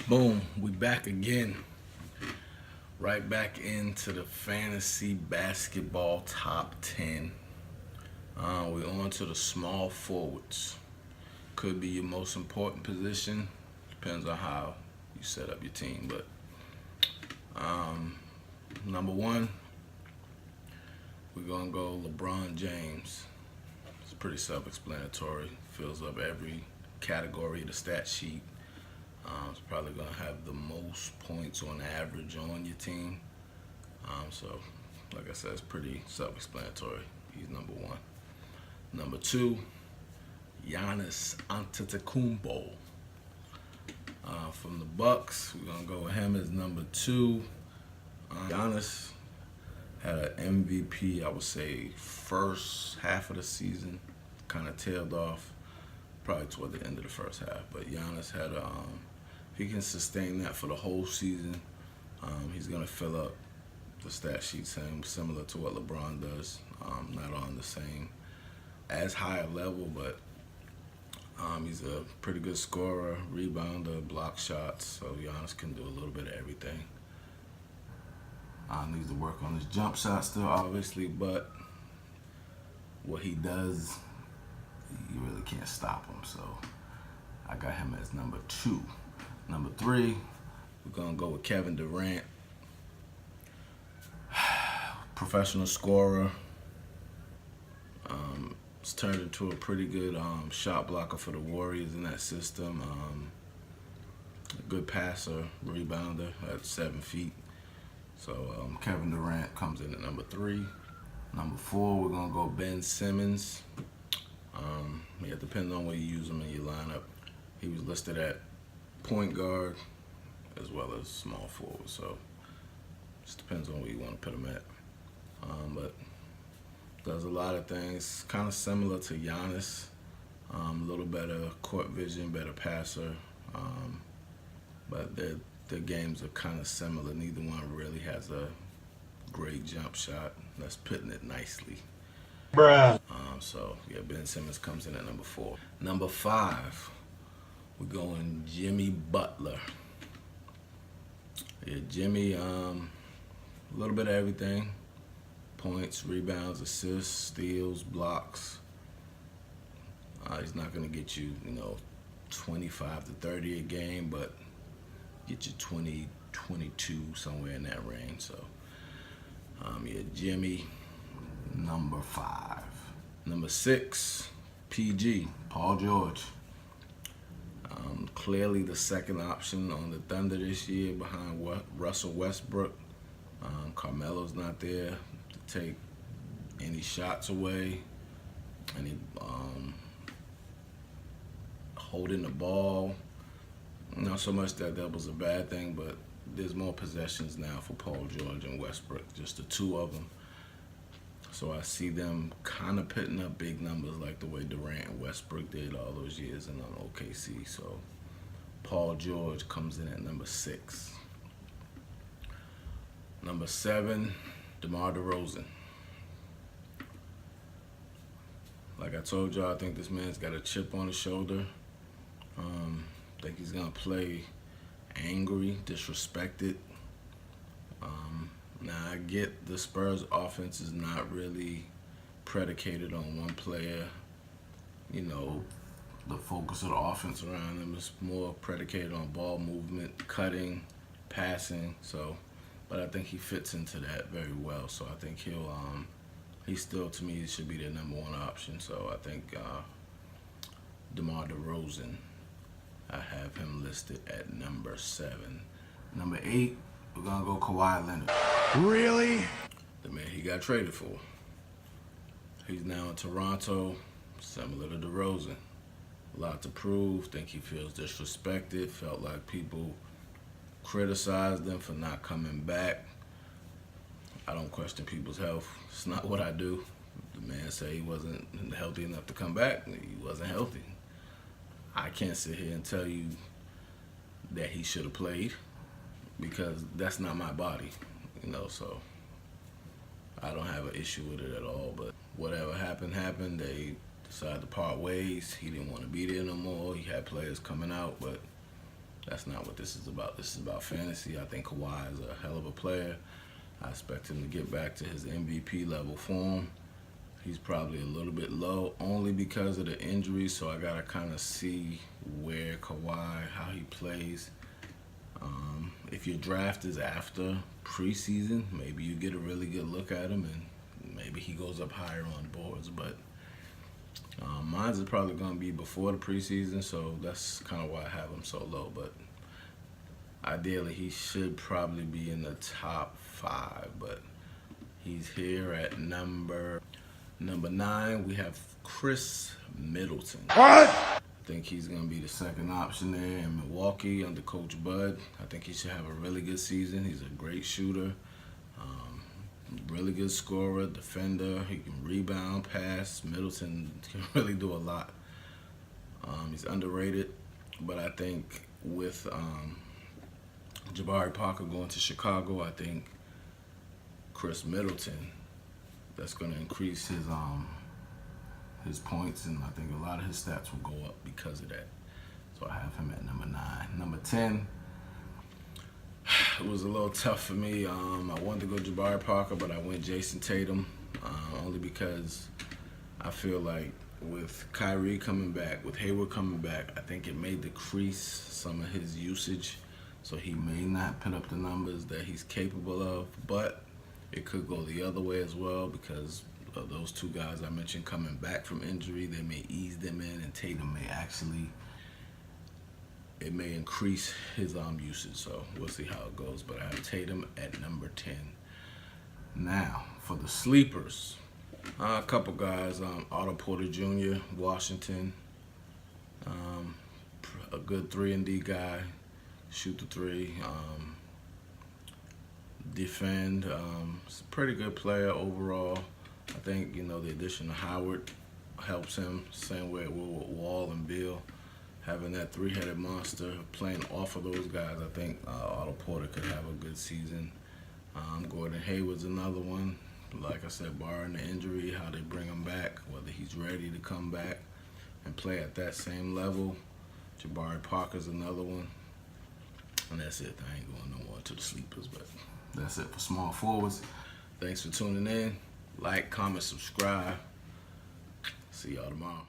Boom, we back again. Right back into the fantasy basketball top 10. We're on to the small forwards. Could be your most important position. Depends on how you set up your team. But number one, we're going to go LeBron James. It's pretty self-explanatory. Fills up every category of the stat sheet. It's probably going to have the most points on average on your team. So, like I said, it's pretty self-explanatory. He's number one. Number two, Giannis Antetokounmpo. From the Bucks, we're going to go with him as number two. Giannis had an MVP, I would say, first half of the season. Kind of tailed off probably toward the end of the first half. But Giannis had if he can sustain that for the whole season, he's going to fill up the stat sheet similar to what LeBron does. Not on the same as high a level, but he's a pretty good scorer, rebounder, block shots. So Giannis can do a little bit of everything. Needs to work on his jump shot still, obviously, but what he does, you really can't stop him. So I got him as number two. Number three, we're going to go with Kevin Durant. Professional scorer. It's turned into a pretty good shot blocker for the Warriors in that system. Good passer, rebounder at 7 feet. So Kevin Durant comes in at number three. Number four, we're going to go Ben Simmons. It depends on where you use him in your lineup. He was listed at point guard as well as small forward. So just depends on where you want to put him at. But does a lot of things kind of similar to Giannis. A little better court vision, better passer. But their games are kind of similar. Neither one really has a great jump shot. That's putting it nicely. Bruh. So, yeah, Ben Simmons comes in at number four. Number five, we're going Jimmy Butler. Yeah, Jimmy, a little bit of everything. Points, rebounds, assists, steals, blocks. He's not going to get you, 25 to 30 a game, but get you 20, 22, somewhere in that range. So, yeah, Jimmy, number five. Number six, PG, Paul George. Clearly the second option on the Thunder this year behind Russell Westbrook. Carmelo's not there to take any shots away, any holding the ball. Not so much that was a bad thing, but there's more possessions now for Paul George and Westbrook, just the two of them. So I see them kind of putting up big numbers like the way Durant and Westbrook did all those years in OKC. So Paul George comes in at number six. Number seven, DeMar DeRozan. Like I told y'all, I think this man's got a chip on his shoulder. I think he's going to play angry, disrespected. Now, I get the Spurs offense is not really predicated on one player. The focus of the offense around him is more predicated on ball movement, cutting, passing. So, but I think he fits into that very well. So I think he still, to me, should be the number one option. So I think DeMar DeRozan, I have him listed at number seven. Number eight, we're going to go Kawhi Leonard. Really? The man he got traded for. He's now in Toronto, similar to DeRozan. A lot to prove. Think he feels disrespected. Felt like people criticized him for not coming back. I don't question people's health. It's not what I do. The man said he wasn't healthy enough to come back. He wasn't healthy. I can't sit here and tell you that he should have played because that's not my body, so I don't have an issue with it at all. But whatever happened. They decided to part ways. He didn't want to be there no more. He had players coming out, but That's not what this is about. This is about fantasy. I think Kawhi is a hell of a player. I expect him to get back to his MVP level form. He's probably a little bit low only because of the injury, so I gotta kind of see where Kawhi, how he plays. If your draft is after preseason, maybe you get a really good look at him and maybe he goes up higher on boards. But mine's is probably gonna be before the preseason, so that's kind of why I have him so low. But ideally, he should probably be in the top 5, but he's here at number 9. We have Chris Middleton. What? I think he's going to be the second option there in Milwaukee under Coach Bud. I think he should have a really good season. He's a great shooter, really good scorer, defender. He can rebound, pass. Middleton can really do a lot. He's underrated, but I think with Jabari Parker going to Chicago, I think Chris Middleton, that's going to increase his points, and I think a lot of his stats will go up because of that. So I have him at number 9. Number 10, it was a little tough for me. I wanted to go Jabari Parker, but I went Jason Tatum, only because I feel like with Kyrie coming back, with Hayward coming back, I think it may decrease some of his usage. So he may not put up the numbers that he's capable of, but it could go the other way as well because of those 2 guys I mentioned coming back from injury. They may ease them in, and Tatum may actually, it may increase his usage. So we'll see how it goes. But I have Tatum at number 10. Now for the sleepers, a couple guys. Otto Porter Jr., Washington, a good 3-and-D guy. Shoot the 3, defend. He's a pretty good player overall. I think, the addition of Howard helps him. Same way with Wall and Beal. Having that 3-headed monster playing off of those guys, I think Otto Porter could have a good season. Gordon Hayward's another one. Like I said, barring the injury, how they bring him back, whether he's ready to come back and play at that same level. Jabari Parker's another one. And that's it. I ain't going no more to the sleepers, but that's it for small forwards. Thanks for tuning in. Like, comment, subscribe. See y'all tomorrow.